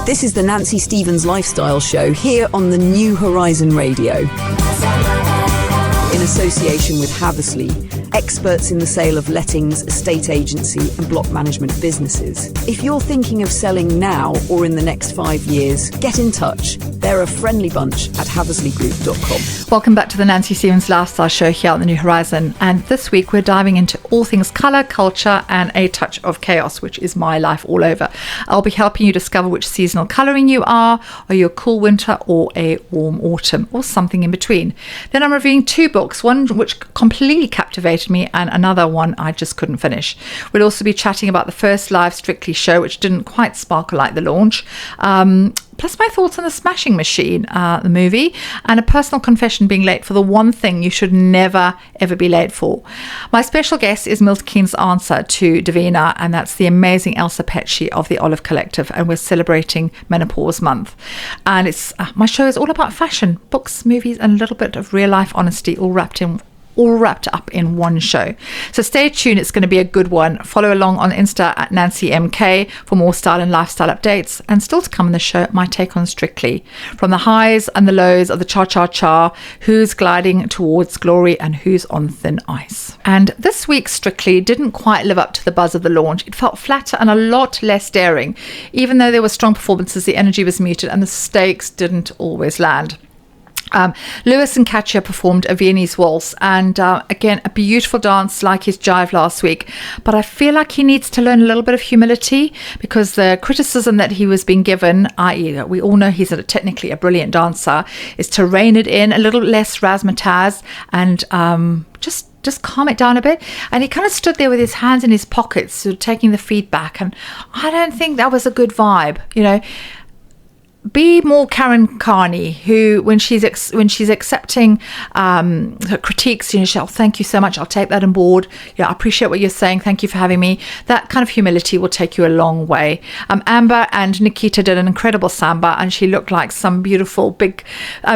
This is the Nancy Stevens Lifestyle Show here on the New Horizon Radio. In association with Haversley, experts in the sale of lettings, estate agency and block management businesses. If you're thinking of selling now or in the next 5 years, get in touch. They're a friendly bunch at haversleygroup.com. Welcome back to the Nancy Stevens Lifestyle Show here on the New Horizon. And this week we're diving into all things colour, culture and a touch of chaos, which is my life all over. I'll be helping you discover which seasonal colouring you are you a cool winter or a warm autumn or something in between. Then I'm reviewing 2 books, one which completely captivated me and another one I just couldn't finish. We'll also be chatting about the first live Strictly show, which didn't quite sparkle like the launch. Plus my thoughts on The Smashing Machine, the movie, and a personal confession being late for the one thing you should never, ever be late for. My special guest is Milton Keynes' answer to Davina, and that's the amazing Ailsa Petchey of the Olive Collective, and we're celebrating Menopause Month. And it's my show is all about fashion, books, movies, and a little bit of real-life honesty, all wrapped up in one show. So stay tuned, it's going to be a good one. Follow along on Insta at NancyMK for more style and lifestyle updates. And still to come in the show, my take on Strictly. From the highs and the lows of the cha-cha-cha, who's gliding towards glory and who's on thin ice. And this week's Strictly didn't quite live up to the buzz of the launch. It felt flatter and a lot less daring. Even though there were strong performances, the energy was muted and the stakes didn't always land. Lewis and Katja performed a Viennese waltz, and again a beautiful dance like his jive last week, but I feel like he needs to learn a little bit of humility, because the criticism that he was being given, i.e. we all know he's technically a brilliant dancer, is to rein it in a little less razzmatazz and just calm it down a bit. And he kind of stood there with his hands in his pockets, sort of taking the feedback, and I don't think that was a good vibe, you know. Be more Karen Carney, who when she's accepting her critiques, you know, she'll, thank you so much, I'll take that on board. Yeah, I appreciate what you're saying. Thank you for having me. That kind of humility will take you a long way. Amber and Nikita did an incredible samba, and she looked like some beautiful big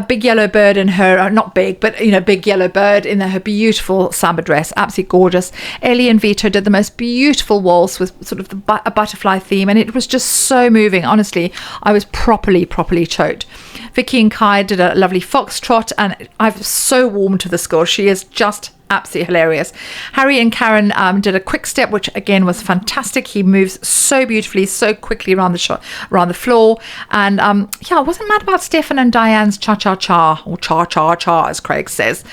yellow bird in her, not big, but you know, big yellow bird in her beautiful samba dress, absolutely gorgeous. Ellie and Vito did the most beautiful waltz with sort of a butterfly theme, and it was just so moving. Honestly, I was properly choked. Vicky and Kai did a lovely foxtrot, and I've so warmed to this girl. She is just absolutely hilarious. Harry and Karen did a quick step, which again was fantastic. He moves so beautifully, so quickly around the floor. And I wasn't mad about Stefan and Diane's cha-cha-cha, or cha-cha-cha as Craig says.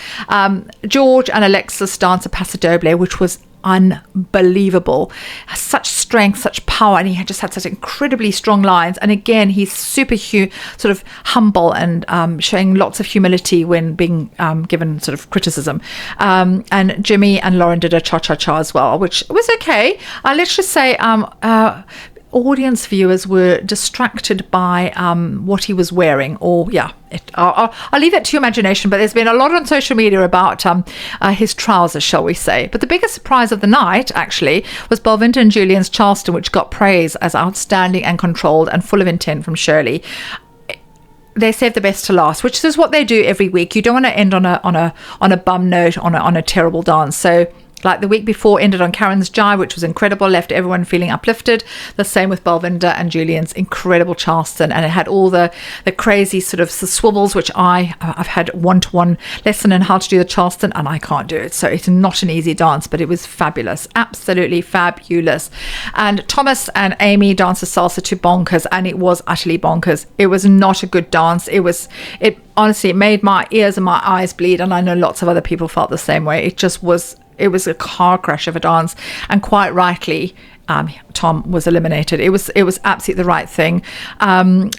George and Alexis danced a paso doble, which was unbelievable. Such strength, such power, and he just had such incredibly strong lines. And again, he's super sort of humble and showing lots of humility when being given sort of criticism. And Jimmy and Lauren did a cha-cha-cha as well, which was okay. Let's just say audience viewers were distracted by what he was wearing, or I'll leave that to your imagination, but there's been a lot on social media about his trousers, shall we say. But the biggest surprise of the night actually was Balvinda and Julian's Charleston, which got praise as outstanding and controlled and full of intent from Shirley. They saved the best to last, which is what they do every week. You don't want to end on a bum note, on a terrible dance. So like the week before ended on Karen's jive, which was incredible, left everyone feeling uplifted. The same with Balvinda and Julian's incredible Charleston, and it had all the crazy sort of swivels, which I've had one-to-one lesson in how to do the Charleston, and I can't do it. So it's not an easy dance, but it was fabulous, absolutely fabulous. And Thomas and Amy danced the salsa to bonkers, and it was utterly bonkers. It was not a good dance. It honestly, it made my ears and my eyes bleed, and I know lots of other people felt the same way. It was a car crash of a dance, and quite rightly, Tom was eliminated. It was absolutely the right thing.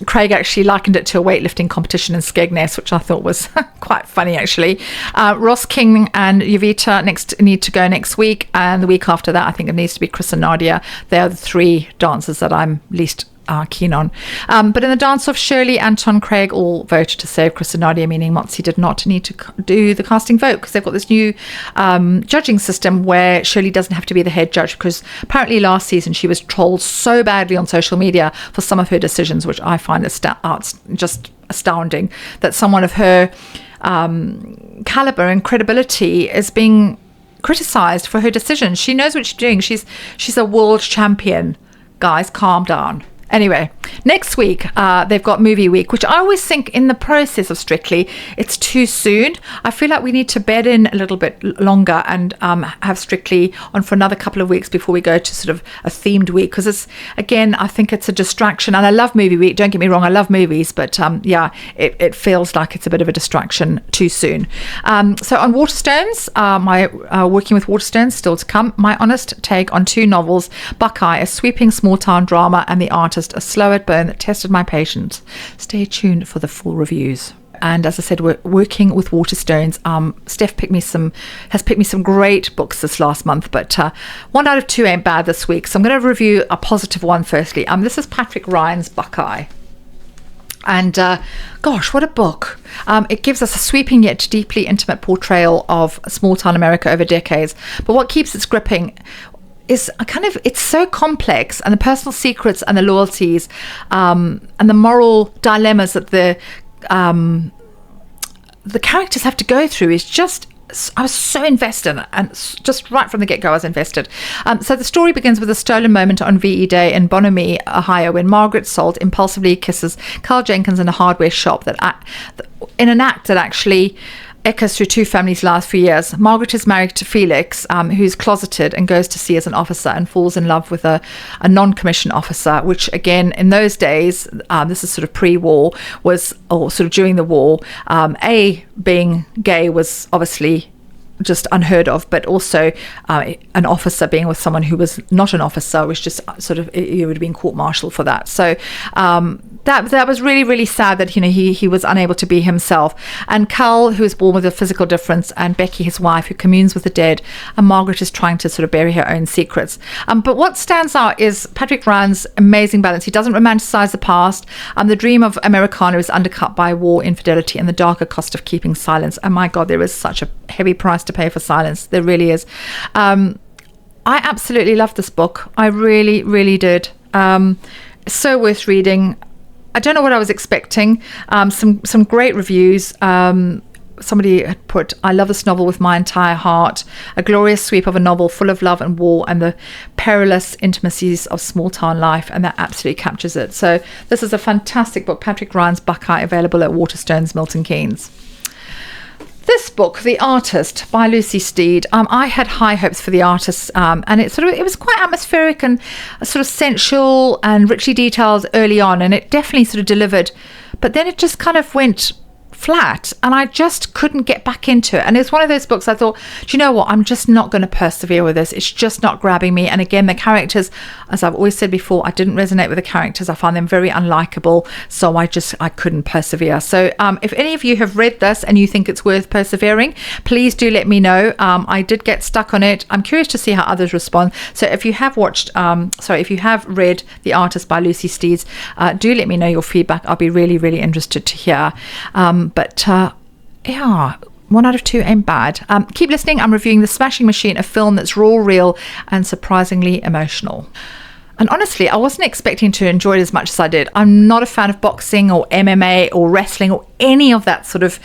Craig actually likened it to a weightlifting competition in Skegness, which I thought was quite funny actually. Ross King and Yuvita need to go next week, and the week after that I think it needs to be Chris and Nadia. They are the 3 dancers that I'm least keen on. But in the dance-off, Shirley, Anton, Craig all voted to save Chris and Nadia, meaning Motsi did not need to do the casting vote, because they've got this new judging system where Shirley doesn't have to be the head judge, because apparently last season she was trolled so badly on social media for some of her decisions, which I find just astounding, that someone of her caliber and credibility is being criticized for her decisions. She knows what she's doing. She's a world champion. Guys, calm down. Anyway, Next week, they've got movie week, which I always think in the process of Strictly, it's too soon. I feel like we need to bed in a little bit longer and have Strictly on for another couple of weeks before we go to sort of a themed week, because it's, again, I think it's a distraction. And I love movie week, don't get me wrong, I love movies, but it feels like it's a bit of a distraction too soon. So on Waterstones, my working with Waterstones still to come, my honest take on two novels, Buckeye, a sweeping small town drama, and The Artist, a slow burn that tested my patience. Stay tuned for the full reviews. And as I said, we're working with Waterstones. Steph has picked me some great books this last month, but 1 out of 2 ain't bad this week. So I'm going to review a positive one firstly. This is Patrick Ryan's Buckeye. And gosh, what a book. It gives us a sweeping yet deeply intimate portrayal of small town America over decades. But what keeps it gripping is it's so complex, and the personal secrets and the loyalties and the moral dilemmas that the characters have to go through is just, I was so invested, and just right from the get-go I was invested. So the story begins with a stolen moment on VE Day in Bonhomie, Ohio, when Margaret Salt impulsively kisses Carl Jenkins in a hardware shop in an act that actually echoes through two families' last few years. Margaret is married to Felix, who's closeted and goes to sea as an officer, and falls in love with a non-commissioned officer, which again, in those days, this is sort of pre-war, or sort of during the war, being gay was obviously just unheard of, but also an officer being with someone who was not an officer was just sort of, you would have been court-martialed for that. So that was really, really sad that he was unable to be himself. And Carl, who is born with a physical difference, and Becky, his wife, who communes with the dead, and Margaret is trying to sort of bury her own secrets. But what stands out is Patrick Ryan's amazing balance. He doesn't romanticize the past. The dream of Americana is undercut by war, infidelity, and the darker cost of keeping silence. And my God, there is such a heavy price to pay for silence. There really is. I absolutely loved this book. I really, really did. So worth reading. I don't know what I was expecting. Some great reviews. Somebody had put, I love this novel with my entire heart. A glorious sweep of a novel full of love and war and the perilous intimacies of small town life. And that absolutely captures it. So this is a fantastic book. Patrick Ryan's Buckeye, available at Waterstones, Milton Keynes. This book, The Artist by Lucy Steed, I had high hopes for The Artist, and it was quite atmospheric and sort of sensual and richly detailed early on, and it definitely sort of delivered, but then it just kind of went flat, and I just couldn't get back into it. And it's one of those books I thought, do you know what, I'm just not going to persevere with this. It's just not grabbing me. And again, the characters, as I've always said before, I didn't resonate with the characters. I found them very unlikable, so I couldn't persevere. So if any of you have read this and you think it's worth persevering, please do let me know. I did get stuck on it. I'm curious to see how others respond. So if you have if you have read The Artist by Lucy Steed, do let me know your feedback. I'll be really, really interested to hear. But 1 out of 2 ain't bad. Keep listening. I'm reviewing The Smashing Machine, a film that's raw, real, and surprisingly emotional. And honestly, I wasn't expecting to enjoy it as much as I did. I'm not a fan of boxing or MMA or wrestling or any of that sort of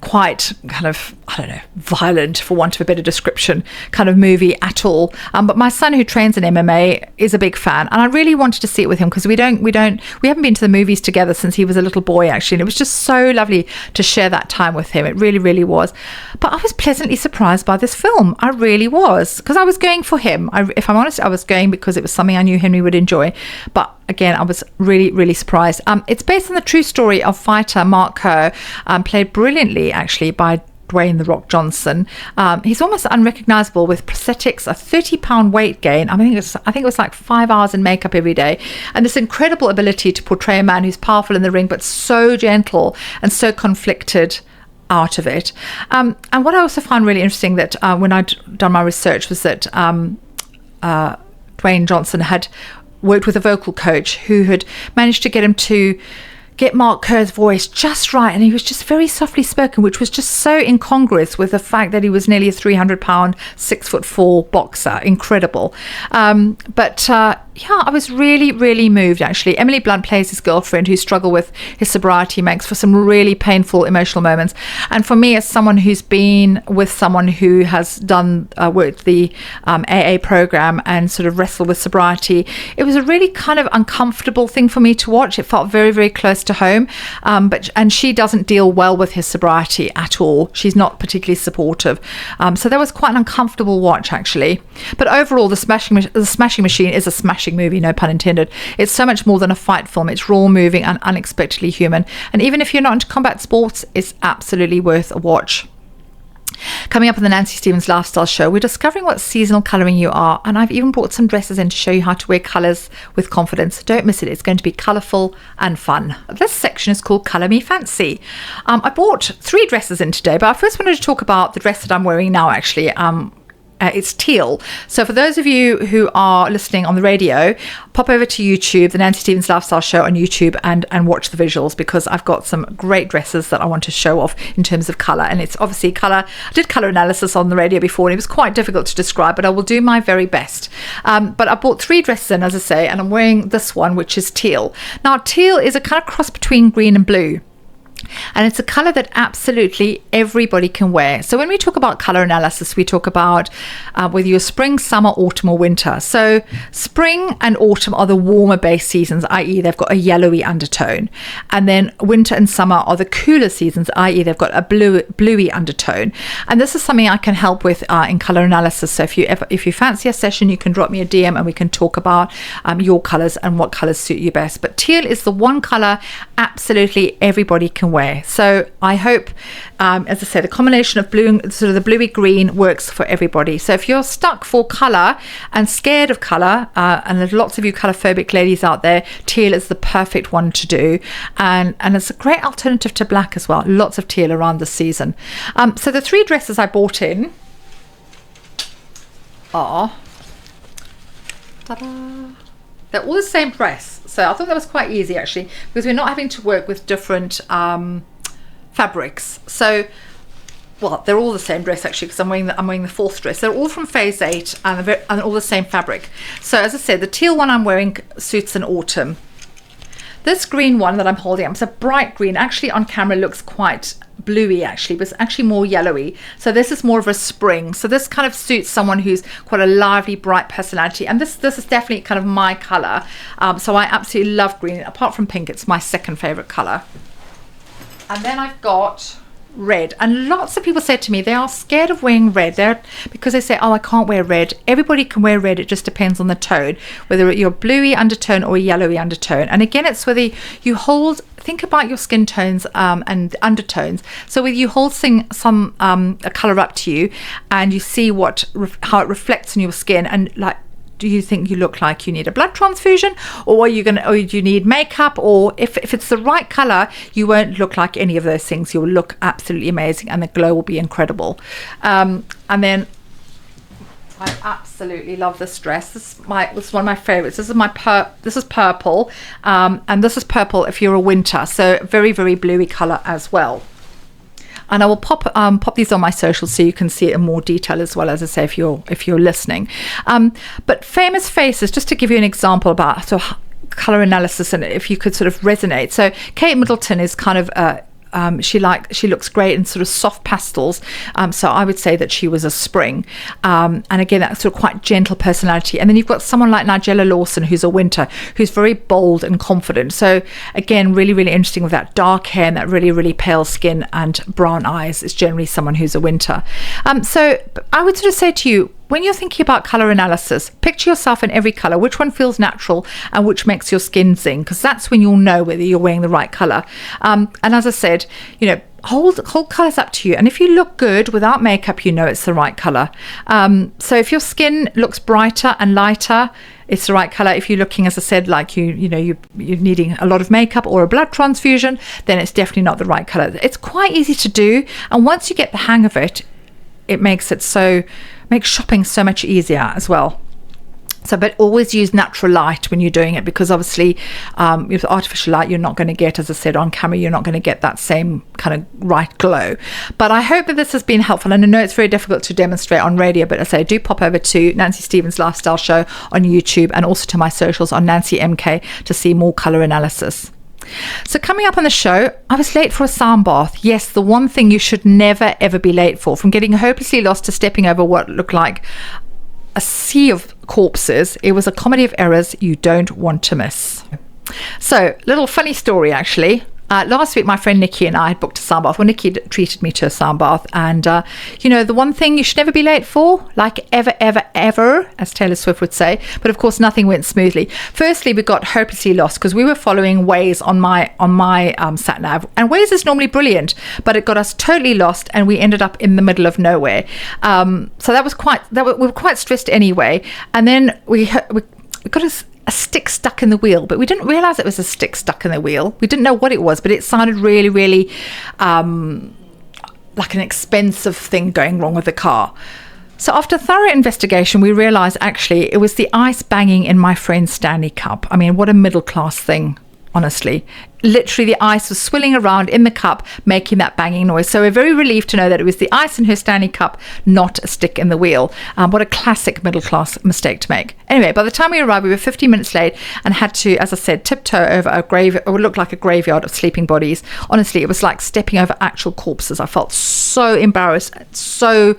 quite kind of, I don't know, violent, for want of a better description, kind of movie at all. But my son, who trains in MMA, is a big fan, and I really wanted to see it with him, because we haven't been to the movies together since he was a little boy, actually, and it was just so lovely to share that time with him. It really, really was. But I was pleasantly surprised by this film. I really was, because I was going for him. If I'm honest, I was going because it was something I knew Henry would enjoy. But again, I was really, really surprised. It's based on the true story of fighter Mark Kerr, played brilliantly actually by Dwayne "The Rock" Johnson. He's almost unrecognizable with prosthetics, a 30-pound weight gain. I think it was like 5 hours in makeup every day, and this incredible ability to portray a man who's powerful in the ring but so gentle and so conflicted out of it. And what I also found really interesting, that when I'd done my research, was that Dwayne Johnson had worked with a vocal coach who had managed to get him to get Mark Kerr's voice just right, and he was just very softly spoken, which was just so incongruous with the fact that he was nearly a 300-pound, 6'4" boxer. Incredible. But I was really, really moved, actually. Emily Blunt plays his girlfriend who struggled with his sobriety, makes for some really painful emotional moments. And for me, as someone who's been with someone who has done worked the AA program and sort of wrestled with sobriety, it was a really kind of uncomfortable thing for me to watch. It felt very, very close to home. And she doesn't deal well with his sobriety at all. She's not particularly supportive. So that was quite an uncomfortable watch, actually. But overall, the Smashing Machine is a smashing movie, no pun intended. It's so much more than a fight film. It's raw, moving, and unexpectedly human. And even if you're not into combat sports, it's absolutely worth a watch. Coming up on the Nancy Stevens Lifestyle Show, we're discovering what seasonal colouring you are, and I've even brought some dresses in to show you how to wear colours with confidence. Don't miss it. It's going to be colourful and fun. This section is called Colour Me Fancy. I bought 3 dresses in today, but I first wanted to talk about the dress that I'm wearing now, actually. It's teal. So for those of you who are listening on the radio, pop over to YouTube, the Nancy Stevens Lifestyle Show on YouTube, and watch the visuals, because I've got some great dresses that I want to show off in terms of colour. And it's obviously colour. I did colour analysis on the radio before, and it was quite difficult to describe, but I will do my very best. But I bought 3 dresses in, as I say, and I'm wearing this one, which is teal. Now, teal is a kind of cross between green and blue. And it's a colour that absolutely everybody can wear. So when we talk about colour analysis, we talk about whether you're spring, summer, autumn or winter. So spring and autumn are the warmer base seasons, i.e. they've got a yellowy undertone. And then winter and summer are the cooler seasons, i.e. they've got a bluey undertone. And this is something I can help with in colour analysis. So if you fancy a session, you can drop me a DM and we can talk about your colours and what colours suit you best. But teal is the one colour absolutely everybody can wear. So I hope, as I said, the combination of blue and sort of the bluey green works for everybody. So if you're stuck for colour and scared of colour, and there's lots of you colour phobic ladies out there, teal is the perfect one to do. And it's a great alternative to black as well. Lots of teal around this season. So the 3 dresses I bought in are, ta-da, they're all the same dress. So I thought that was quite easy, actually, because we're not having to work with different fabrics. So, well, they're all the same dress, actually, because I'm wearing the 4th dress. They're all from Phase 8 and all the same fabric. So as I said, the teal one I'm wearing suits an autumn. This green one that I'm holding up is a bright green. Actually, on camera looks quite bluey, actually, but it's actually more yellowy. So this is more of a spring. So this kind of suits someone who's quite a lively, bright personality. And this is definitely kind of my colour. So I absolutely love green. Apart from pink, it's my second favourite colour. And then I've got red, and lots of people said to me they are scared of wearing red because they say, oh, I can't wear red. Everybody can wear red. It just depends on the tone, whether you're bluey undertone or a yellowy undertone. And again, it's whether you think about your skin tones and undertones. So whether you hold a color up to you and you see how it reflects on your skin, and like, do you think you look like you need a blood transfusion, or do you need makeup? Or if it's the right color, you won't look like any of those things. You'll look absolutely amazing, and the glow will be incredible. And then I absolutely love this dress. This is one of my favorites. This is purple, and this is purple if you're a winter. So very, very bluey color as well. And I will pop these on my socials so you can see it in more detail as well, as I say, if you're listening. But famous faces, just to give you an example about sort of color analysis, and if you could sort of resonate. So Kate Middleton is kind of she looks great in sort of soft pastels, so I would say that she was a spring, and again, that sort of quite gentle personality. And then you've got someone like Nigella Lawson, who's a winter, who's very bold and confident. So again, really, really interesting with that dark hair and that really, really pale skin and brown eyes. Is generally someone who's a winter. So I would sort of say to you, when you're thinking about color analysis, picture yourself in every color, which one feels natural and which makes your skin zing, because that's when you'll know whether you're wearing the right color. And as I said, hold colors up to you, and if you look good without makeup, you know it's the right color. So if your skin looks brighter and lighter, it's the right color. If you're looking, as I said, like you're needing a lot of makeup or a blood transfusion, then it's definitely not the right color. It's quite easy to do, and once you get the hang of it, it makes shopping so much easier as well. So, but always use natural light when you're doing it, because obviously with artificial light, you're not going to get, as I said, on camera, you're not going to get that same kind of right glow. But I hope that this has been helpful. And I know it's very difficult to demonstrate on radio, but I say do pop over to Nancy Stevens Lifestyle Show on YouTube, and also to my socials on Nancy MK to see more colour analysis. So coming up on the show, I was late for a sound bath. Yes, the one thing you should never, ever be late for. From getting hopelessly lost to stepping over what looked like a sea of corpses, it was a comedy of errors you don't want to miss. So, little funny story actually. Last week, my friend Nikki and I had booked a sound bath. Well, Nikki treated me to a sound bath. And, the one thing you should never be late for, like ever, ever, ever, as Taylor Swift would say. But of course, nothing went smoothly. Firstly, we got hopelessly lost because we were following Waze on my sat nav. And Waze is normally brilliant, but it got us totally lost, and we ended up in the middle of nowhere. So we were quite stressed anyway. And then we got a stick stuck in the wheel, but we didn't realize it was a stick stuck in the wheel. We didn't know what it was, but it sounded really, really like an expensive thing going wrong with the car. So after thorough investigation, we realized actually it was the ice banging in my friend's Stanley cup. I mean, what a middle class thing, honestly. Literally, the ice was swilling around in the cup, making that banging noise. So we're very relieved to know that it was the ice in her Stanley cup, not a stick in the wheel. What a classic middle-class mistake to make. Anyway, by the time we arrived, we were 15 minutes late and had to, as I said, tiptoe over it looked like a graveyard of sleeping bodies. Honestly, it was like stepping over actual corpses. I felt so embarrassed, so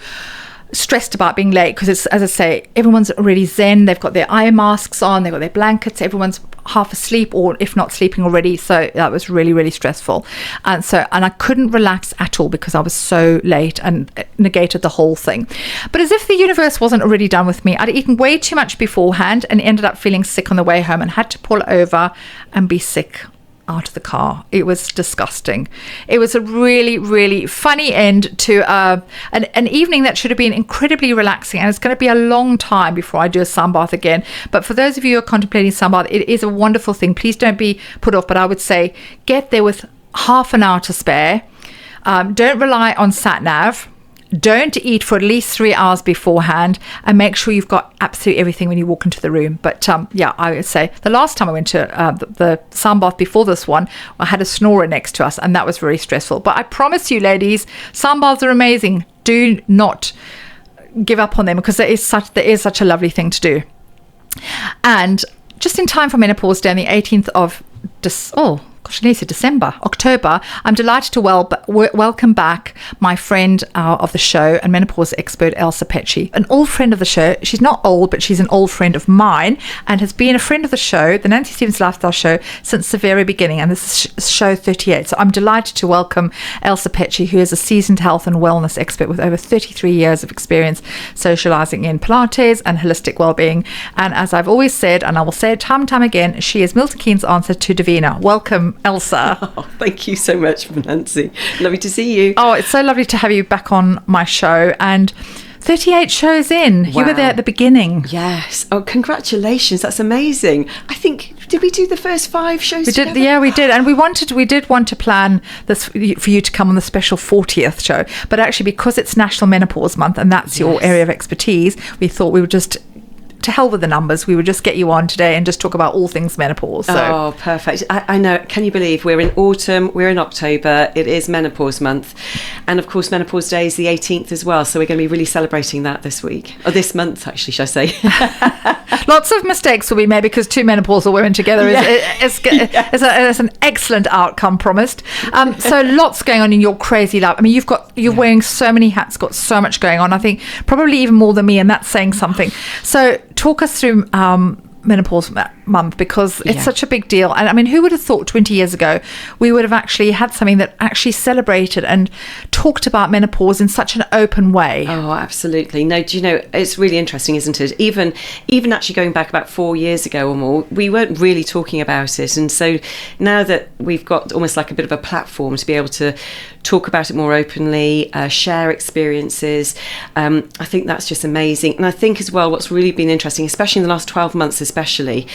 stressed about being late, because it's, as I say, everyone's already zen. They've got their eye masks on, they've got their blankets, everyone's half asleep, or if not sleeping already. So that was really, really stressful. And I couldn't relax at all because I was so late, and it negated the whole thing. But as if the universe wasn't already done with me, I'd eaten way too much beforehand and ended up feeling sick on the way home and had to pull over and be sick out of the car. It was disgusting. It was a really, really funny end to an evening that should have been incredibly relaxing, and it's going to be a long time before I do a sunbath again. But for those of you who are contemplating sunbath, it is a wonderful thing. Please don't be put off, but I would say get there with half an hour to spare. Don't rely on sat nav. Don't eat for at least 3 hours beforehand, and make sure you've got absolutely everything when you walk into the room. But I would say the last time I went to the sunbath before this one, I had a snorer next to us, and that was very stressful. But I promise you, ladies, sunbaths are amazing. Do not give up on them, because there is such a lovely thing to do. And just in time for Menopause Day on the 18th of October, I'm delighted to welcome back my friend of the show and menopause expert, Ailsa Petchey, an old friend of the show. She's not old, but she's an old friend of mine, and has been a friend of the show, the Nancy Stevens Lifestyle Show, since the very beginning, and this is show 38. So I'm delighted to welcome Ailsa Petchey, who is a seasoned health and wellness expert with over 33 years of experience socializing in Pilates and holistic well-being. And as I've always said, and I will say it time and time again, she is Milton Keynes' answer to Davina. Welcome, Ailsa. Oh, thank you so much, Nancy. Lovely to see you. Oh, it's so lovely to have you back on my show. And 38 shows in. Wow. You were there at the beginning. Yes. Oh, congratulations. That's amazing. I think, did we do the first 5 shows together? Yeah, we did. And we did want to plan this for you to come on the special 40th show. But actually, because it's National Menopause Month and that's your area of expertise, we thought we would just, to hell with the numbers, we would just get you on today and just talk about all things menopause. So. Oh, perfect. I know. Can you believe we're in autumn, we're in October, it is Menopause Month, and of course Menopause Day is the 18th as well, so we're going to be really celebrating that this week, or this month actually, should I say. Lots of mistakes will be made because 2 menopausal women together is an excellent outcome promised. So lots going on in your crazy life. I mean, you're wearing so many hats, got so much going on. I think probably even more than me, and that's saying something. So talk us through Menopause Month, because it's such a big deal. And I mean, who would have thought 20 years ago we would have actually had something that actually celebrated and talked about menopause in such an open way? Oh, absolutely. No, do you know, it's really interesting, isn't it? Even actually going back about 4 years ago or more, we weren't really talking about it. And so now that we've got almost like a bit of a platform to be able to talk about it more openly, share experiences, I think that's just amazing. And I think as well, what's really been interesting, especially in the last 12 months especially,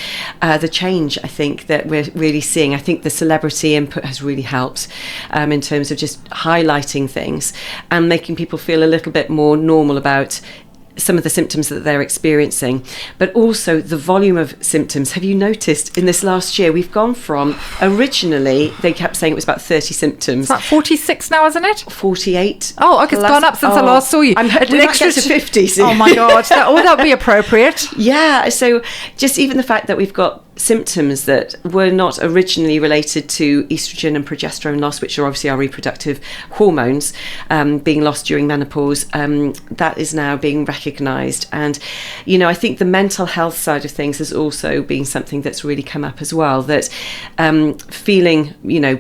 the change I think that we're really seeing. I think the celebrity input has really helped in terms of just highlighting things and making people feel a little bit more normal about some of the symptoms that they're experiencing, but also the volume of symptoms. Have you noticed in this last year, we've gone from, originally, they kept saying it was about 30 symptoms. It's about 46 now, isn't it? 48. Oh, okay, it's gone up since I last saw you. We might get to 50 soon. Oh my God, that would be appropriate. Yeah, so just even the fact that we've got symptoms that were not originally related to estrogen and progesterone loss, which are obviously our reproductive hormones, being lost during menopause, that is now being recognised. And, I think the mental health side of things has also been something that's really come up as well, that feeling,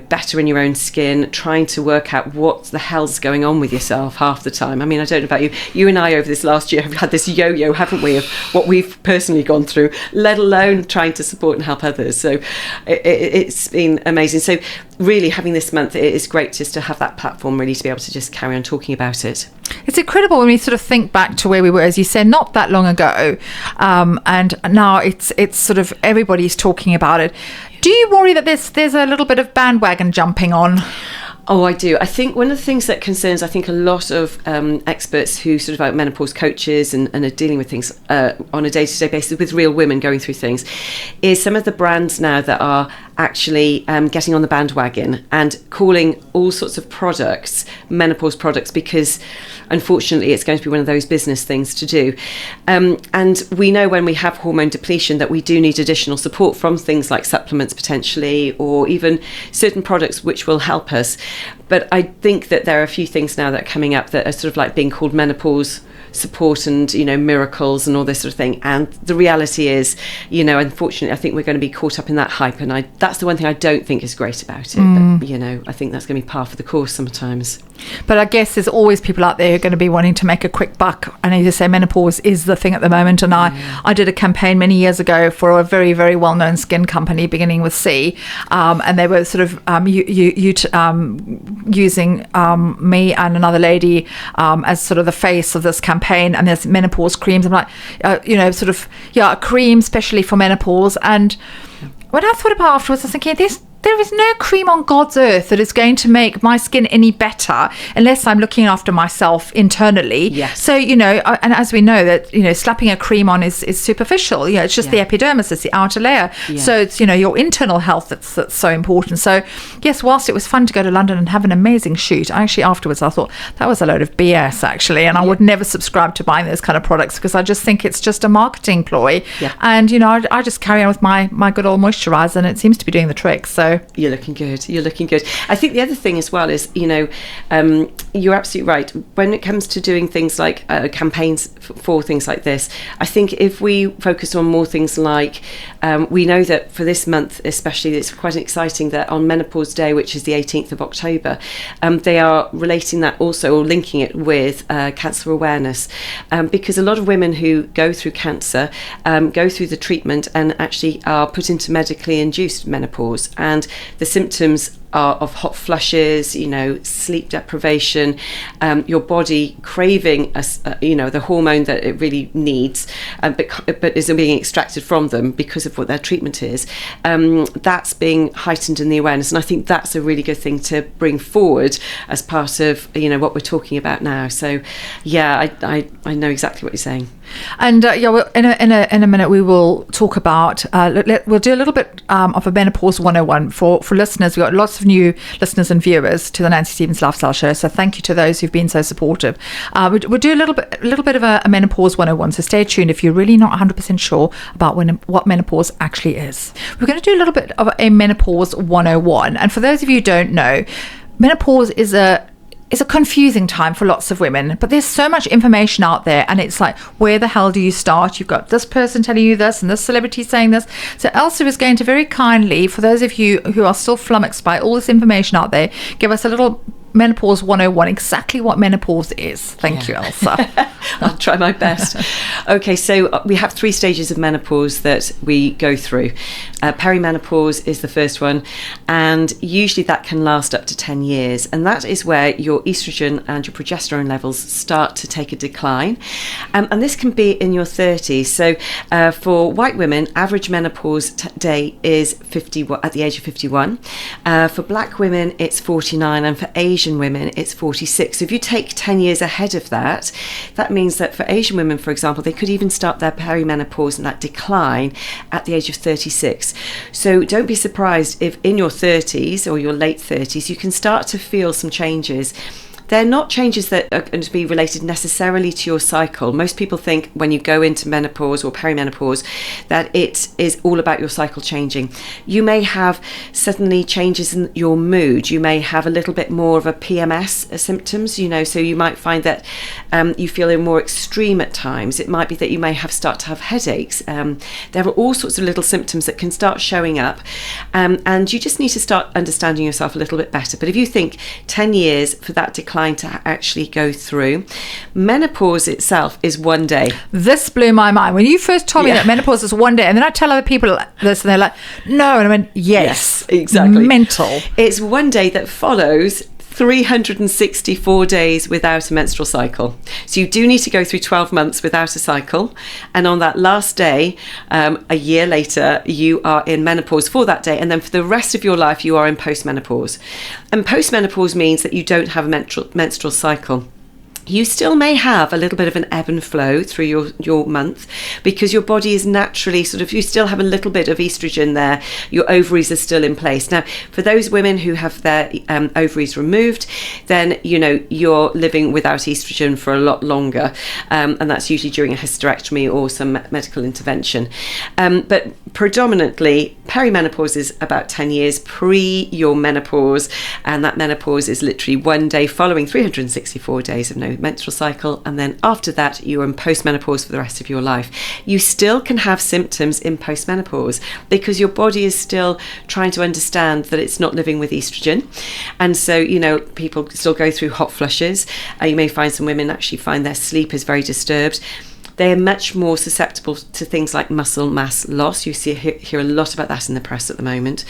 better in your own skin, trying to work out what the hell's going on with yourself half the time. I mean, I don't know about you. You and I over this last year have had this yo-yo, haven't we, of what we've personally gone through, let alone trying to support and help others. So it's been amazing. So really having this month, it is great just to have that platform really to be able to just carry on talking about it. It's incredible when we sort of think back to where we were, as you said, not that long ago, and now it's sort of everybody's talking about it. Do you worry that there's a little bit of bandwagon jumping on? Oh, I do. I think one of the things that concerns, a lot of experts who sort of are menopause coaches and are dealing with things on a day-to-day basis with real women going through things, is some of the brands now that are actually getting on the bandwagon and calling all sorts of products menopause products, because unfortunately it's going to be one of those business things to do. And we know when we have hormone depletion that we do need additional support from things like supplements potentially, or even certain products which will help us. But I think that there are a few things now that are coming up that are sort of like being called menopause support and, miracles and all this sort of thing. And the reality is, unfortunately, I think we're going to be caught up in that hype. And that's the one thing I don't think is great about it. But, I think that's going to be par for the course sometimes. But I guess there's always people out there who are going to be wanting to make a quick buck. I know you say menopause is the thing at the moment. And I did a campaign many years ago for a very, very well-known skin company beginning with C. And they were sort of using me and another lady as sort of the face of this campaign. And there's menopause creams. I'm like, a cream especially for menopause. And when I thought about it afterwards, I was thinking, there is no cream on God's earth that is going to make my skin any better unless I'm looking after myself internally. Yes. So, and as we know that, slapping a cream on is superficial. It's just the epidermis, it's the outer layer. Yeah. So it's, your internal health that's so important. So, yes, whilst it was fun to go to London and have an amazing shoot, afterwards I thought that was a load of BS, actually. And I would never subscribe to buying those kind of products because I just think it's just a marketing ploy. Yeah. And, I just carry on with my good old moisturiser and it seems to be doing the trick. So you're looking good. I think the other thing as well is, you're absolutely right. When it comes to doing things like campaigns for things like this, I think if we focus on more things like, we know that for this month especially, it's quite exciting that on Menopause Day, which is the 18th of October, they are relating that also, or linking it with cancer awareness, because a lot of women who go through cancer go through the treatment and actually are put into medically induced menopause, and the symptoms are of hot flushes, sleep deprivation, your body craving, the hormone that it really needs, but isn't being extracted from them because of what their treatment is. That's being heightened in the awareness, and I think that's a really good thing to bring forward as part of what we're talking about now. So, yeah, I know exactly what you're saying. And in a minute we will talk about we'll do a little bit of a menopause 101 for listeners. We've got lots of new listeners and viewers to the Nancy Stevens Lifestyle Show, so thank you to those who've been so supportive. We'll do a little bit of a menopause 101, so stay tuned if you're really not 100% sure about what menopause actually is. We're going to do a little bit of a menopause 101, and for those of you who don't know, menopause is a confusing time for lots of women, but there's so much information out there, and it's like, where the hell do you start? You've got this person telling you this and this celebrity saying this. So Ailsa is going to very kindly, for those of you who are still flummoxed by all this information out there, give us a little Menopause 101, exactly what menopause is. Thank you, Ailsa. I'll try my best. Okay, so we have 3 stages of menopause that we go through. Perimenopause is the first one, and usually that can last up to 10 years, and that is where your estrogen and your progesterone levels start to take a decline, and this can be in your 30s. So for white women, average menopause day is 50 at the age of 51. For black women, it's 49, and for Asian women, it's 46. So if you take 10 years ahead of that, that means that for Asian women, for example, they could even start their perimenopause and that decline at the age of 36. So don't be surprised if in your 30s or your late 30s, you can start to feel some changes. They're not changes that are going to be related necessarily to your cycle. Most people think when you go into menopause or perimenopause that it is all about your cycle changing. You may have suddenly changes in your mood. You may have a little bit more of a PMS symptoms, so you might find that you feel more extreme at times. It might be that you may start to have headaches. There are all sorts of little symptoms that can start showing up, and you just need to start understanding yourself a little bit better. But if you think 10 years for that decline to actually go through. Menopause itself is one day. This blew my mind. When you first told me that menopause is one day, and then I tell other people this, and they're like, no. And I went, yes, exactly. Mental. It's one day that follows 364 days without a menstrual cycle. So you do need to go through 12 months without a cycle. And on that last day, a year later, you are in menopause for that day. And then for the rest of your life, you are in postmenopause. And postmenopause means that you don't have a menstrual cycle. You still may have a little bit of an ebb and flow through your month, because your body is naturally you still have a little bit of estrogen there. Your ovaries are still in place. Now, for those women who have their ovaries removed, then, you're living without estrogen for a lot longer. And that's usually during a hysterectomy or some medical intervention. But predominantly, perimenopause is about 10 years pre your menopause. And that menopause is literally one day following 364 days of no menstrual cycle, and then after that you're in postmenopause for the rest of your life. You still can have symptoms in postmenopause because your body is still trying to understand that it's not living with estrogen, and so people still go through hot flushes. You may find some women actually find their sleep is very disturbed. They are much more susceptible to things like muscle mass loss. You hear a lot about that in the press at the moment.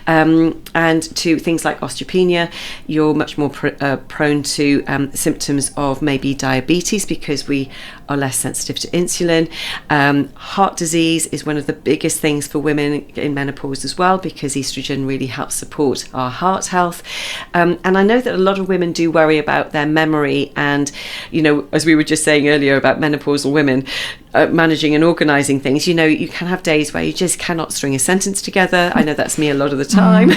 And to things like osteopenia. You're much more prone to symptoms of maybe diabetes because we are less sensitive to insulin. Heart disease is one of the biggest things for women in menopause as well, because estrogen really helps support our heart health. And I know that a lot of women do worry about their memory, and, as we were just saying earlier about menopausal women, managing and organising things, you can have days where you just cannot string a sentence together. I know that's me a lot of the time.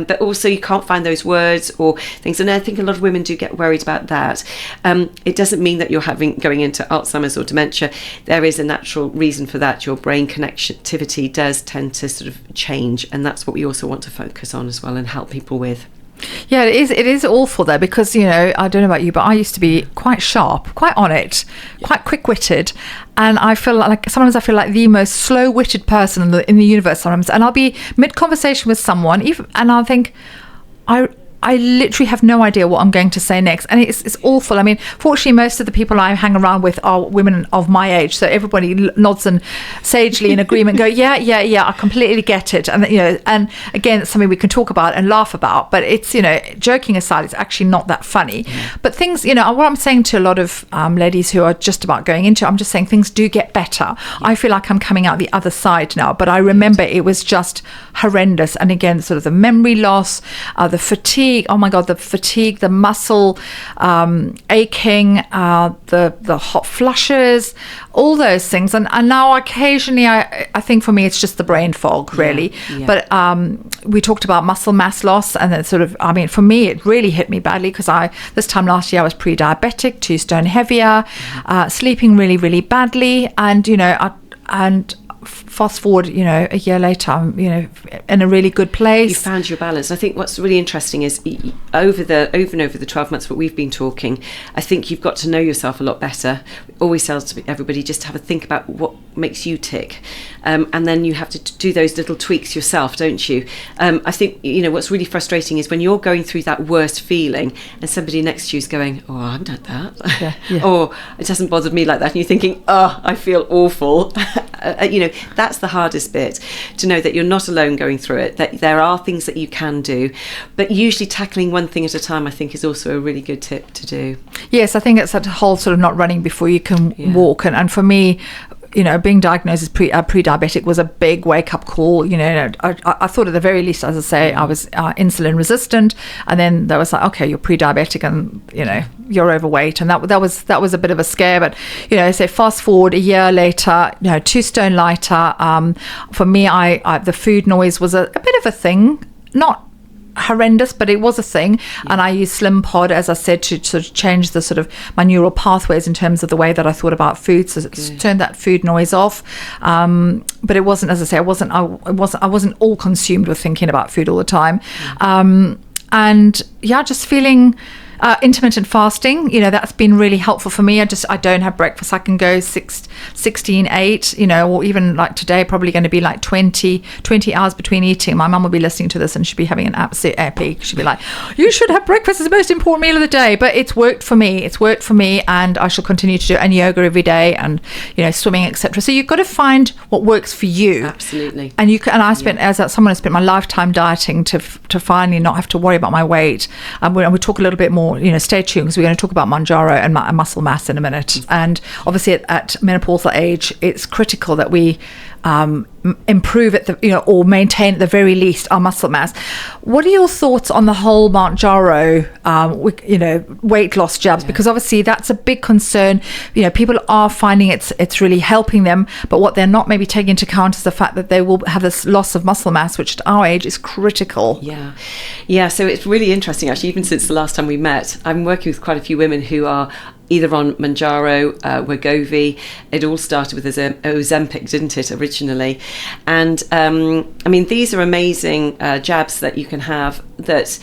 But also you can't find those words or things, and I think a lot of women do get worried about that. It doesn't mean that you're going into Alzheimer's or dementia. There is a natural reason for that. Your brain connectivity does tend to sort of change, and that's what we also want to focus on as well and help people with. Yeah, it is awful though, because I don't know about you, but I used to be quite sharp, quite on it, quite quick-witted, and I feel like sometimes I feel like the most slow-witted person in the universe sometimes, and I'll be mid-conversation with someone and I'll think I literally have no idea what I'm going to say next, and it's awful. I mean, fortunately, most of the people I hang around with are women of my age, so everybody nods and sagely in agreement go, yeah, I completely get it, and and again, it's something we can talk about and laugh about. But it's joking aside, it's actually not that funny. Mm. But things, what I'm saying to a lot of ladies who are just about going into it, I'm just saying things do get better. Yeah. I feel like I'm coming out the other side now, but I remember it was just horrendous. And again, sort of the memory loss, the fatigue. Oh my God, the fatigue, the muscle aching, the hot flushes, all those things. And now occasionally, I think for me, it's just the brain fog, really. Yeah. But we talked about muscle mass loss, and then for me, it really hit me badly because this time last year, I was pre-diabetic, 2 stone heavier, sleeping really, really badly. And fast forward, a year later, I'm, in a really good place. You found your balance. I think what's really interesting is over the 12 months that we've been talking, I think you've got to know yourself a lot better. It always tells everybody just to have a think about what makes you tick. And then you have to do those little tweaks yourself, don't you? I think, what's really frustrating is when you're going through that worst feeling and somebody next to you is going, oh, I haven't had that. Yeah. Or it doesn't bother me like that. And you're thinking, oh, I feel awful. that's the hardest bit, to know that you're not alone going through it, that there are things that you can do, but usually tackling one thing at a time, I think, is also a really good tip to do. Yes, I think it's that whole sort of not running before you can walk. And for me, being diagnosed as pre-diabetic was a big wake-up call. I thought at the very least, as I say, I was insulin resistant, and then they was like, okay, you're pre-diabetic, and you're overweight, and that was a bit of a scare. But say fast forward a year later, 2 stone lighter. For me, I the food noise was a bit of a thing, not horrendous, but it was a thing. And I used Slim Pod, as I said, to sort of change the sort of my neural pathways in terms of the way that I thought about food, so it's turned that food noise off. But it wasn't, as I say, I wasn't all consumed with thinking about food all the time. Just feeling intermittent fasting, that's been really helpful for me. I don't have breakfast. I can go 16-8, or even like today, probably going to be like 20 hours between eating. My mum will be listening to this and she'll be having an absolute epic. She'll be like, you should have breakfast. It's the most important meal of the day. But it's worked for me, and I shall continue to do it, and yoga every day, and swimming, etc. So you've got to find what works for you. Absolutely. And I spent, as someone has spent my lifetime dieting to finally not have to worry about my weight. And we'll talk a little bit more, stay tuned, because we're going to talk about Mounjaro and muscle mass in a minute. And obviously at menopausal age, it's critical that we improve at or maintain at the very least our muscle mass. What are your thoughts on the whole Mounjaro, weight loss jabs? Because obviously that's a big concern. People are finding it's really helping them, but what they're not maybe taking into account is the fact that they will have this loss of muscle mass, which at our age is critical. Yeah. So it's really interesting, actually. Even since the last time we met, I'm working with quite a few women who are either on Mounjaro, Wegovy. It all started with Ozempic, didn't it, originally? And these are amazing jabs that you can have that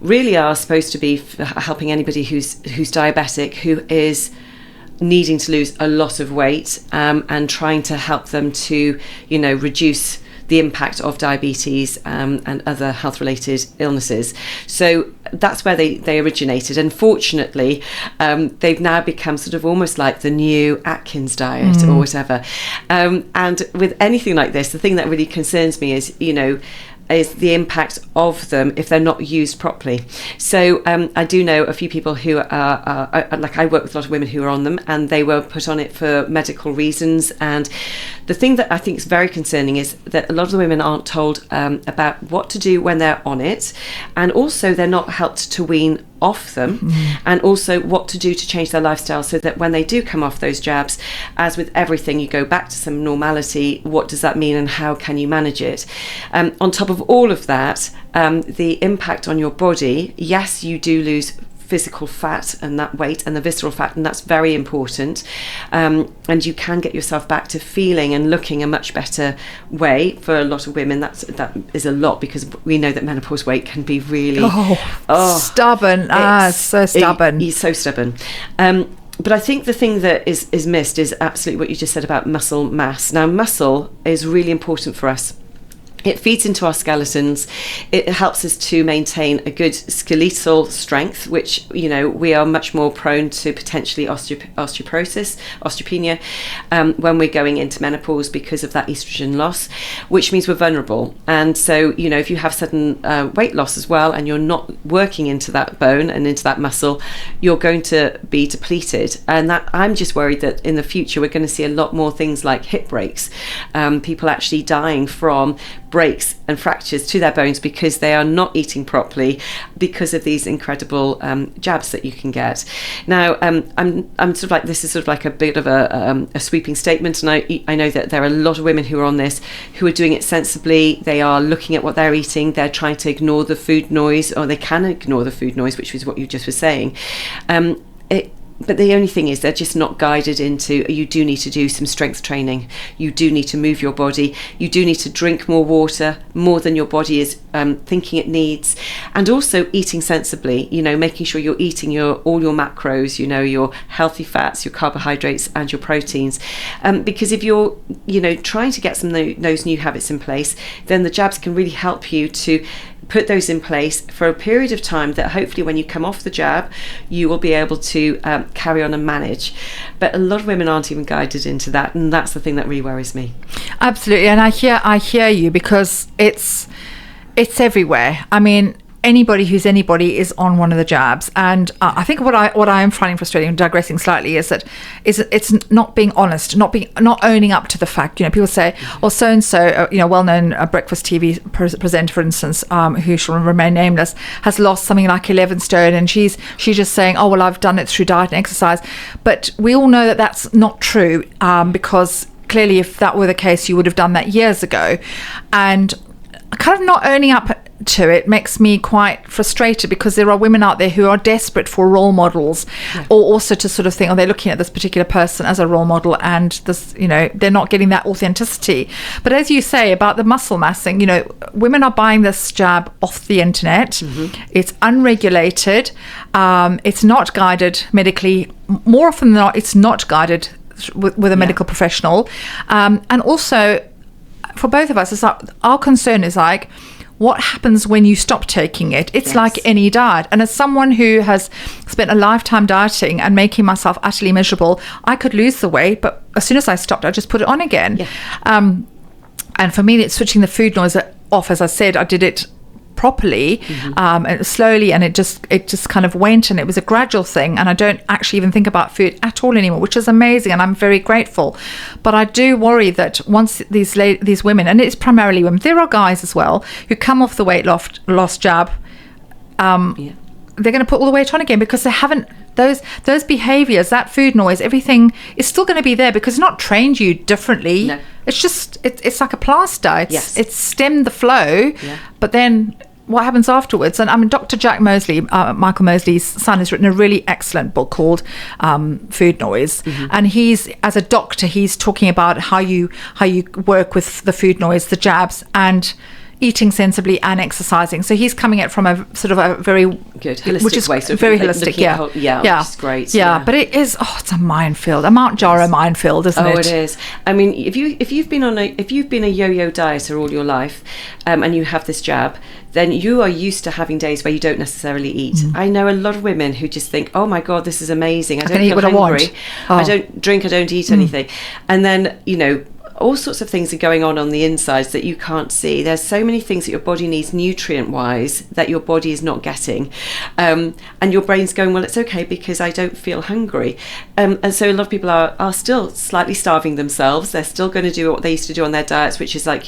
really are supposed to be helping anybody who's diabetic, who is needing to lose a lot of weight, and trying to help them to reduce the impact of diabetes and other health-related illnesses. So that's where they originated. And fortunately, they've now become sort of almost like the new Atkins diet or whatever. And with anything like this, the thing that really concerns me is the impact of them if they're not used properly. So I do know a few people who are like, I work with a lot of women who are on them, and they were put on it for medical reasons. And the thing that I think is very concerning is that a lot of the women aren't told about what to do when they're on it, and also they're not helped to wean off them, and also what to do to change their lifestyle, so that when they do come off those jabs, as with everything, you go back to some normality. What does that mean, and how can you manage it? On top of all of that, the impact on your body, yes, you do lose physical fat and that weight and the visceral fat, and that's very important, and you can get yourself back to feeling and looking a much better way. For a lot of women, that is a lot, because we know that menopause weight can be really stubborn. So stubborn. He's so stubborn. But I think the thing that is missed is absolutely what you just said about muscle mass. Now, muscle is really important for us. It feeds into our skeletons. It helps us to maintain a good skeletal strength, which, we are much more prone to potentially osteoporosis, osteopenia, when we're going into menopause because of that estrogen loss, which means we're vulnerable. And so, if you have sudden weight loss as well, and you're not working into that bone and into that muscle, you're going to be depleted. And that, I'm just worried that in the future, we're going to see a lot more things like hip breaks, people actually dying from breaks and fractures to their bones because they are not eating properly, because of these incredible jabs that you can get. Now, I'm sort of like, this is sort of like a bit of a sweeping statement, and I know that there are a lot of women who are on this who are doing it sensibly. They are looking at what they're eating. They're trying to ignore the food noise, or they can ignore the food noise, which is what you just were saying. But the only thing is, they're just not guided into, you do need to do some strength training. You do need to move your body. You do need to drink more water, more than your body is thinking it needs. And also eating sensibly, making sure you're eating all your macros, your healthy fats, your carbohydrates, and your proteins. Because if you're, trying to get some of those new habits in place, then the jabs can really help you to put those in place for a period of time that hopefully when you come off the jab, you will be able to carry on and manage. But a lot of women aren't even guided into that, and that's the thing that really worries me. Absolutely, and I hear you, because it's everywhere. I mean, anybody who's anybody is on one of the jabs, and I think what I am finding frustrating, digressing slightly, is that it's not being honest, not owning up to the fact. People say, "Oh, so and so, well-known breakfast TV presenter, for instance, who shall remain nameless, has lost something like 11 stone, and she's just saying, oh well, I've done it through diet and exercise," but we all know that that's not true, because clearly, if that were the case, you would have done that years ago, and kind of not owning up to it makes me quite frustrated, because there are women out there who are desperate for role models, or also to sort of think, they're looking at this particular person as a role model, and this, they're not getting that authenticity. But as you say about the muscle massing, women are buying this jab off the internet. It's unregulated, it's not guided medically. More often than not, it's not guided with a medical professional, and also for both of us, it's like, our concern is like, what happens when you stop taking it? It's like any diet. And as someone who has spent a lifetime dieting and making myself utterly miserable, I could lose the weight, but as soon as I stopped, I just put it on again. And for me, it's switching the food noise off. As I said, I did it properly, and slowly, and it just kind of went, and it was a gradual thing, and I don't actually even think about food at all anymore, which is amazing, and I'm very grateful. But I do worry that once these women, and it's primarily women, there are guys as well who come off the weight loss jab, they're going to put all the weight on again, because they haven't, those behaviors, that food noise, everything is still going to be there, because it's not trained you differently. No. It's just it's like a plaster. It's stemmed the flow, but then what happens afterwards? And I mean, Dr. Jack Mosley, Michael Mosley's son, has written a really excellent book called Food Noise, and as a doctor, he's talking about how you work with the food noise, the jabs, and eating sensibly and exercising. So he's coming at it from a sort of a very good holistic which is way, so very holistic, which is great. But it is it's a minefield, a Mount Jaro minefield, isn't it? Oh, it is. I mean, if you've been a yo-yo dieter all your life, and you have this jab, then you are used to having days where you don't necessarily eat. I know a lot of women who just think, oh my God, this is amazing, I don't feel hungry, I don't drink, I don't eat anything, and then all sorts of things are going on the insides that you can't see. There's so many things that your body needs nutrient-wise that your body is not getting. And your brain's going, well, it's okay because I don't feel hungry. And so a lot of people are still slightly starving themselves. They're still going to do what they used to do on their diets, which is like,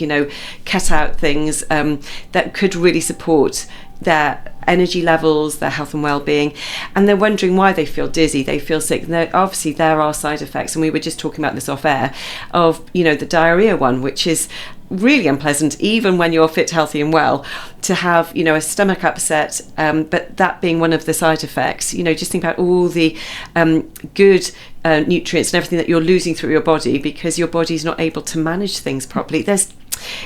cut out things that could really support their energy levels, their health and well-being, and they're wondering why they feel dizzy, they feel sick. And obviously there are side effects, and we were just talking about this off air, of the diarrhea one, which is really unpleasant even when you're fit, healthy and well, to have a stomach upset, but that being one of the side effects. Just think about all the good nutrients and everything that you're losing through your body because your body's not able to manage things properly.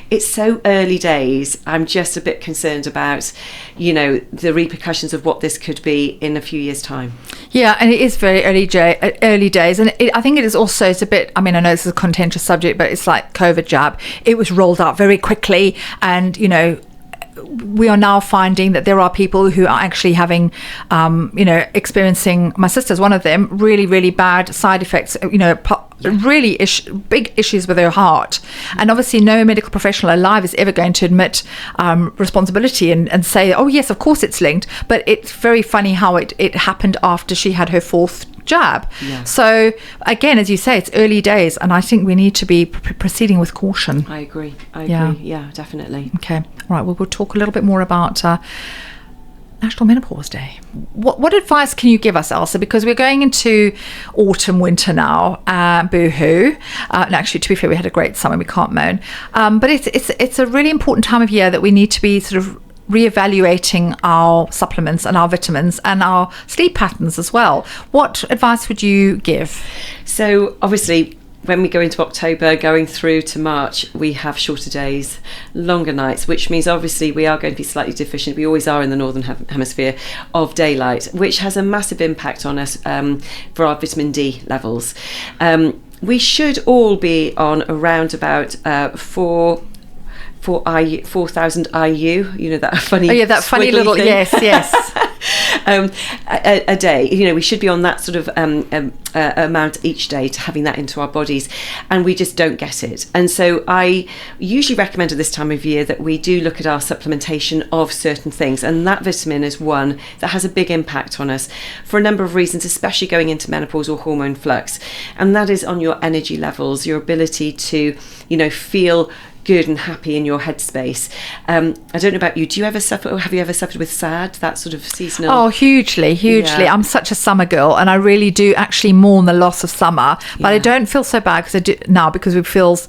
It's so early days. I'm just a bit concerned about, the repercussions of what this could be in a few years' time. Yeah, and it is very early days. And I think it is also, it's a bit, I mean, I know this is a contentious subject, but it's like COVID jab. It was rolled out very quickly, and, we are now finding that there are people who are actually having, experiencing, my sister's one of them, really, really bad side effects, really big issues with her heart. And obviously no medical professional alive is ever going to admit responsibility and say, oh yes, of course it's linked. But it's very funny how it happened after she had her fourth jab. So again, as you say, it's early days, and I think we need to be proceeding with caution. I agree. Yeah, definitely. Okay, all right, well, we'll talk a little bit more about National Menopause Day. What advice can you give us, Ailsa? Because we're going into autumn, winter now. Boo-hoo. Actually, to be fair, we had a great summer. We can't moan. But it's a really important time of year that we need to be sort of reevaluating our supplements and our vitamins and our sleep patterns as well. What advice would you give? So obviously, when we go into October, going through to March, we have shorter days, longer nights, which means obviously we are going to be slightly deficient. We always are in the Northern Hemisphere of daylight, which has a massive impact on us for our vitamin D levels. We should all be on around about 4 4,000 IU, you know, that funny, that funny little thing. yes. A day. You know, we should be on that sort of amount each day to having that into our bodies, and we just don't get it. And so I usually recommend at this time of year that we do look at our supplementation of certain things, and that vitamin is one that has a big impact on us for a number of reasons, especially going into menopause or hormone flux, and that is on your energy levels, your ability to, you know, feel good and happy in your headspace. I don't know about you. Do you ever suffer, or have you ever suffered with SAD, that sort of seasonal? Oh, hugely. Yeah. I'm such a summer girl, and I really do actually mourn the loss of summer. But I don't feel so bad because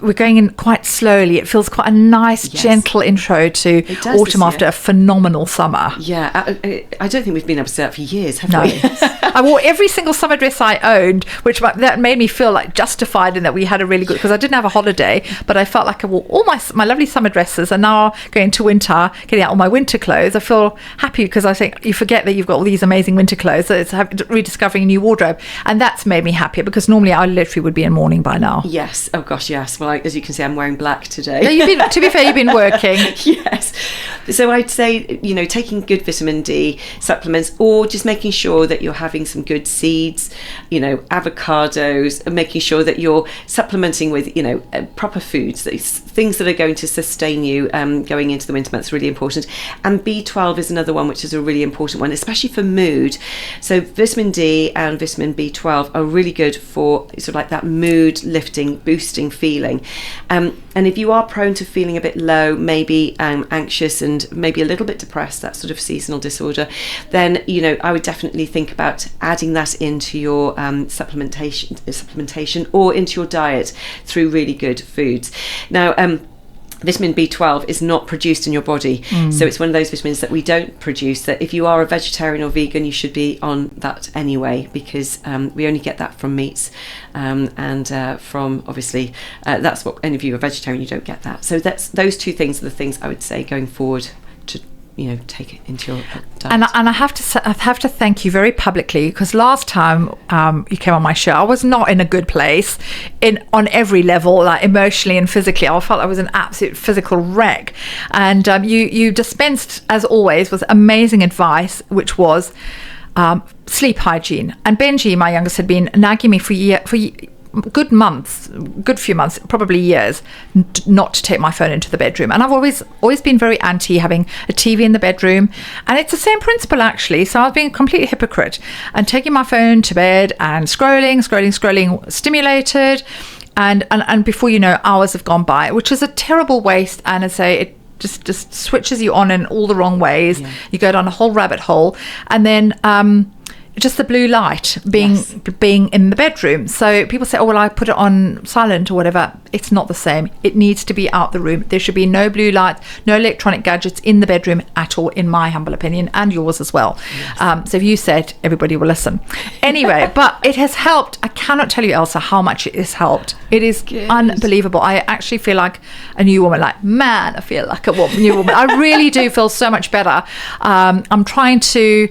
we're going in quite slowly. It feels quite a nice, gentle intro to autumn after a phenomenal summer. Yeah, I don't think we've been able to say that for years, have we? I wore every single summer dress I owned, which that made me feel like justified in that we had a really good, because I didn't have a holiday, but I felt like I wore all my lovely summer dresses, and now going to winter, getting out all my winter clothes, I feel happy because I think you forget that you've got all these amazing winter clothes, so it's rediscovering a new wardrobe, and that's made me happier because normally I literally would be in mourning by now. Yes, oh gosh, yes. Well, as you can see, I'm wearing black today. No, to be fair, you've been working. Yes. So I'd say, you know, taking good vitamin D supplements, or just making sure that you're having some good seeds, you know, avocados, and making sure that you're supplementing with, you know, proper foods, things that are going to sustain you going into the winter months, really important. And B12 is another one, which is a really important one, especially for mood. So vitamin D and vitamin B12 are really good for sort of like that mood lifting, boosting feeling. And if you are prone to feeling a bit low, maybe anxious and maybe a little bit depressed, that sort of seasonal disorder, then, you know, I would definitely think about adding that into your supplementation or into your diet through really good foods. Now, vitamin B12 is not produced in your body, so it's one of those vitamins that we don't produce, that if you are a vegetarian or vegan, you should be on that anyway, because we only get that from meats, and from, obviously, that's what, any of you are vegetarian, you don't get that. So those two things are the things I would say going forward to, you know, take it into your diet. And I have to thank you very publicly, because last time you came on my show, I was not in a good place on every level, like emotionally and physically. I felt I was an absolute physical wreck, and you dispensed, as always, with amazing advice, which was sleep hygiene. And Benji, my youngest, had been nagging me for good few months, probably years, not to take my phone into the bedroom. And I've always been very anti having a TV in the bedroom, and it's the same principle actually. So I was being a complete hypocrite and taking my phone to bed and scrolling, stimulated, and before you know, hours have gone by, which is a terrible waste, and I say it just switches you on in all the wrong ways. You go down a whole rabbit hole, and then just the blue light being in the bedroom. So people say, oh, well, I put it on silent or whatever. It's not the same. It needs to be out the room. There should be no blue light, no electronic gadgets in the bedroom at all, in my humble opinion, and yours as well. So if you said, everybody will listen. Anyway, but it has helped. I cannot tell you, Ailsa, how much it has helped. It is unbelievable. I actually feel like a new woman. Like, man, I feel like a new woman. I really do feel so much better. I'm trying to...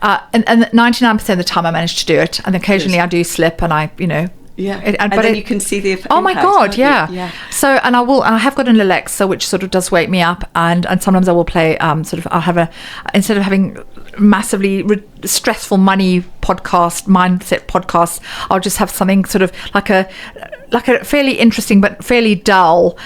and 99% of the time I manage to do it, and occasionally I do slip, and I, you know, and then you can see the effect. Oh my God, yeah. So, and I have got an Alexa which sort of does wake me up, and sometimes I will play I'll have instead of having massively stressful mindset podcasts, I'll just have something sort of like a fairly interesting but fairly dull,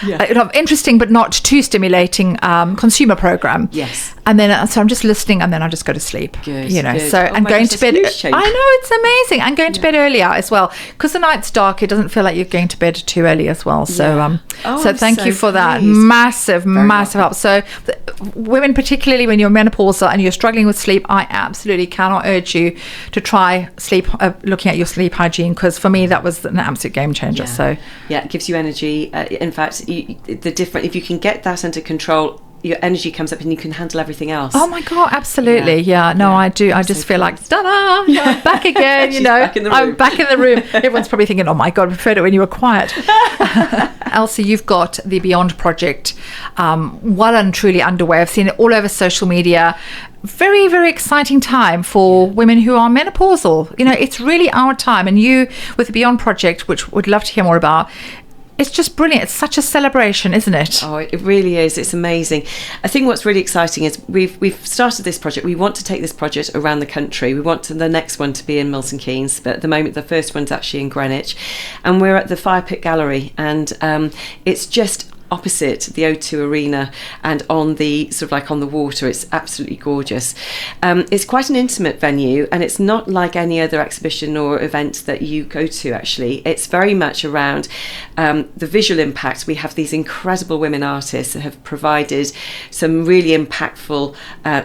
interesting but not too stimulating consumer program. Yes. And then so I'm just listening, and then I just go to sleep. Good, you know. good. So and going to bed. I know, it's amazing. And going to bed earlier as well, because the night's dark. It doesn't feel like you're going to bed too early as well. So so thank you for that. Massive help. So women, particularly when you're menopausal and you're struggling with sleep, I absolutely cannot urge you to try looking at your sleep hygiene, because for me that was an absolute game changer. So it gives you energy. In fact, if you can get that under control, your energy comes up and you can handle everything else. Oh my God, absolutely. I do. I just feel like, ta-da, I'm back again, you know. I'm back in the room. Everyone's probably thinking, oh my God, I preferred it when you were quiet. Ailsa, you've got the Beyond Project well and truly underway. I've seen it all over social media. Very, very exciting time for women who are menopausal. You know, it's really our time. And you, with the Beyond Project, which we'd love to hear more about, it's just brilliant. It's such a celebration, isn't it? Oh, it really is. It's amazing. I think what's really exciting is we've started this project. We want to take this project around the country. We want the next one to be in Milton Keynes, but at the moment the first one's actually in Greenwich, and we're at the Fire Pit Gallery, and it's just opposite the O2 Arena and on the sort of like on the water. It's absolutely gorgeous. It's quite an intimate venue, and it's not like any other exhibition or event that you go to. Actually, it's very much around the visual impact. We have these incredible women artists that have provided some really impactful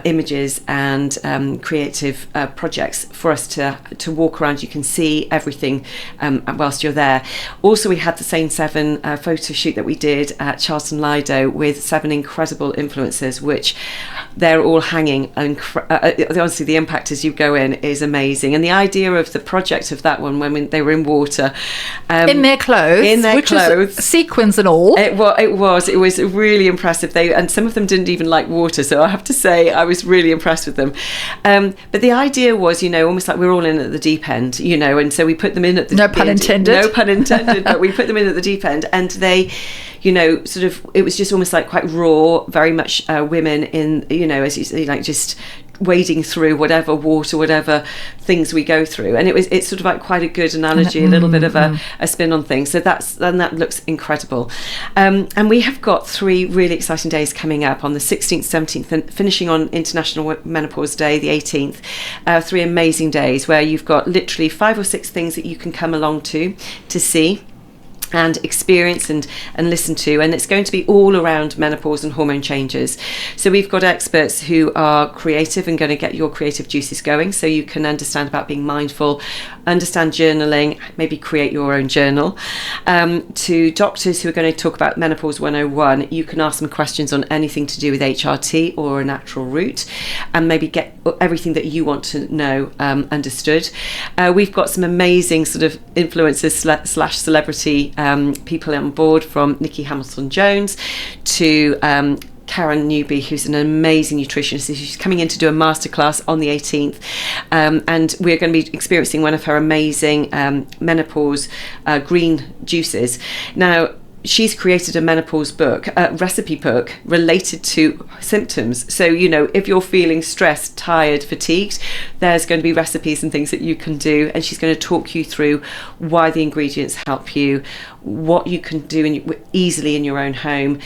images and creative projects for us to walk around. You can see everything whilst you're there. Also, we had the Sane 7 photo shoot that we did at Charlton Lido with 7 incredible influencers, which they're all hanging. Honestly, the impact as you go in is amazing. And the idea of the project of that one, when they were in water, in their clothes, which is sequins and all. It was really impressive. And some of them didn't even like water, so I have to say I was really impressed with them. But the idea was, almost like we're all in at the deep end, and so we put them in at the no pun intended. No pun intended. But we put them in at the deep end, and they, sort of, it was just almost like quite raw, very much women in, as you say, like just wading through whatever water, whatever things we go through. And it's sort of like quite a good analogy, a little bit of a spin on things. So that looks incredible. And we have got 3 really exciting days coming up on the 16th, 17th, and finishing on International Menopause Day, the 18th. 3 amazing days where you've got literally 5 or 6 things that you can come along to see and experience and listen to, and it's going to be all around menopause and hormone changes. So we've got experts who are creative and going to get your creative juices going, so you can understand about being mindful, understand journaling, maybe create your own journal. To doctors who are going to talk about Menopause 101, you can ask them questions on anything to do with HRT or a natural route, and maybe get everything that you want to know understood. We've got some amazing sort of influencers slash celebrity people on board, from Nikki Hamilton-Jones to Karen Newby, who's an amazing nutritionist. She's coming in to do a masterclass on the 18th, and we're going to be experiencing one of her amazing menopause green juices. Now, she's created a menopause book, a recipe book related to symptoms. So, if you're feeling stressed, tired, fatigued, there's going to be recipes and things that you can do. And she's going to talk you through why the ingredients help you, what you can do easily in your own home.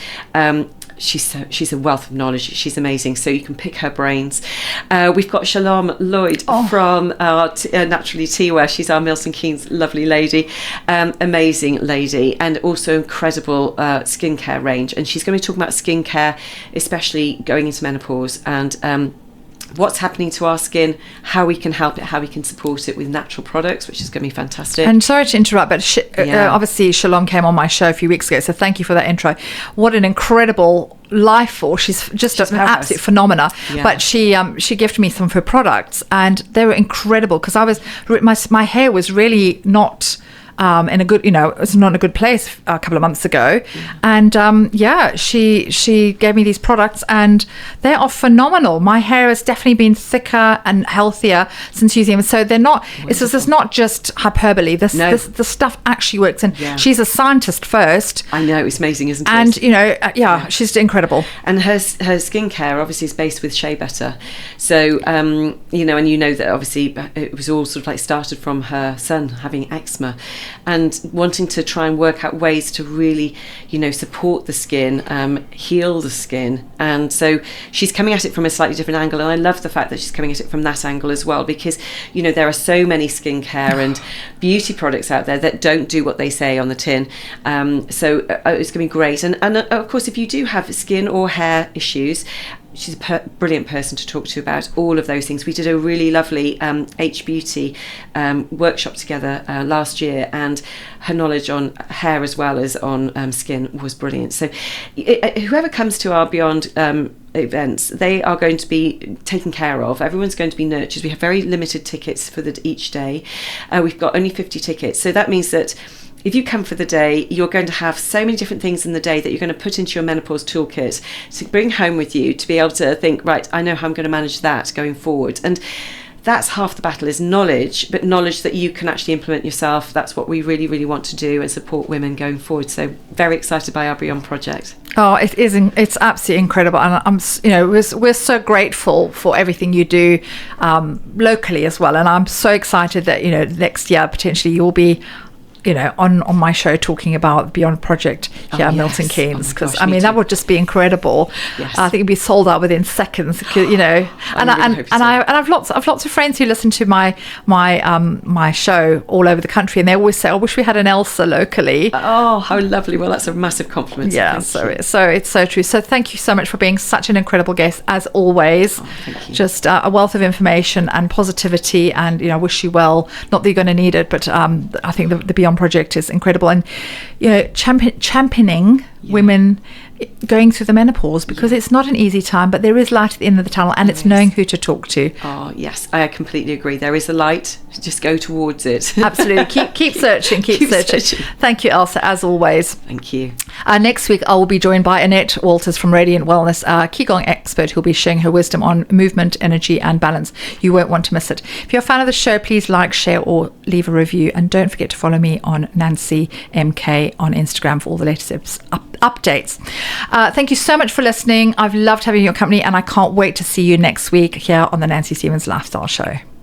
She's a wealth of knowledge. She's amazing. So you can pick her brains. We've got Shalom Lloyd from Naturally Teal. She's our Milton Keynes lovely lady, amazing lady, and also incredible skincare range. And she's going to be talking about skincare, especially going into menopause, and what's happening to our skin, how we can help it, how we can support it with natural products, which is going to be fantastic. And sorry to interrupt, but obviously Shalom came on my show a few weeks ago, so thank you for that intro. What an incredible life force. She's an absolute phenomena. Yeah. But she gifted me some of her products, and they were incredible, because my hair was really not in a good, it was not in a good place a couple of months ago. And she gave me these products, and they are phenomenal. My hair has definitely been thicker and healthier since using them. So they're not, it's not just hyperbole. The stuff actually works. And she's a scientist first. I know, it's amazing, isn't it? And, she's incredible. And her skincare obviously is based with shea butter. So, and that obviously it was all sort of like started from her son having eczema, and wanting to try and work out ways to really, support the skin, heal the skin. And so she's coming at it from a slightly different angle. And I love the fact that she's coming at it from that angle as well, because, there are so many skincare and beauty products out there that don't do what they say on the tin. So it's going to be great. And of course, if you do have skin or hair issues, she's a brilliant person to talk to about all of those things. We did a really lovely H-Beauty workshop together last year, and her knowledge on hair as well as on skin was brilliant. So whoever comes to our Beyond events, they are going to be taken care of. Everyone's going to be nurtured. We have very limited tickets for each day. We've got only 50 tickets. So that means that if you come for the day, you're going to have so many different things in the day that you're going to put into your menopause toolkit to bring home with you, to be able to think, right, I know how I'm going to manage that going forward. And that's half the battle, is knowledge, but knowledge that you can actually implement yourself. That's what we really, really want to do and support women going forward. So very excited by our Beyond project. Oh, it is. It's absolutely incredible, and we're so grateful for everything you do locally as well. And I'm so excited that next year potentially you'll be on my show talking about Beyond Project here at Milton Keynes, because that would just be incredible. Yes. I think it'd be sold out within seconds. I've lots of friends who listen to my show all over the country, and they always say, "I wish we had an Ailsa locally." Oh, how lovely! Well, that's a massive compliment. Yeah, so it's so true. So thank you so much for being such an incredible guest as always. Oh, thank you. Just a wealth of information and positivity, and I wish you well. Not that you're going to need it, but I think the Beyond project is incredible, and championing women going through the menopause, because it's not an easy time, but there is light at the end of the tunnel, and it's knowing who to talk to. Oh yes, I completely agree. There is a light, just go towards it. Absolutely. keep searching. Keep searching. Thank you, Ailsa, as always. Thank you. Next week I will be joined by Annette Walters from Radiant Wellness, a Qigong expert who'll be sharing her wisdom on movement, energy and balance. You won't want to miss it. If you're a fan of the show, please like, share or leave a review, and don't forget to follow me on Nancy MK on Instagram for all the latest updates. Thank you so much for listening. I've loved having your company, and I can't wait to see you next week here on the Nancy Stevens Lifestyle Show.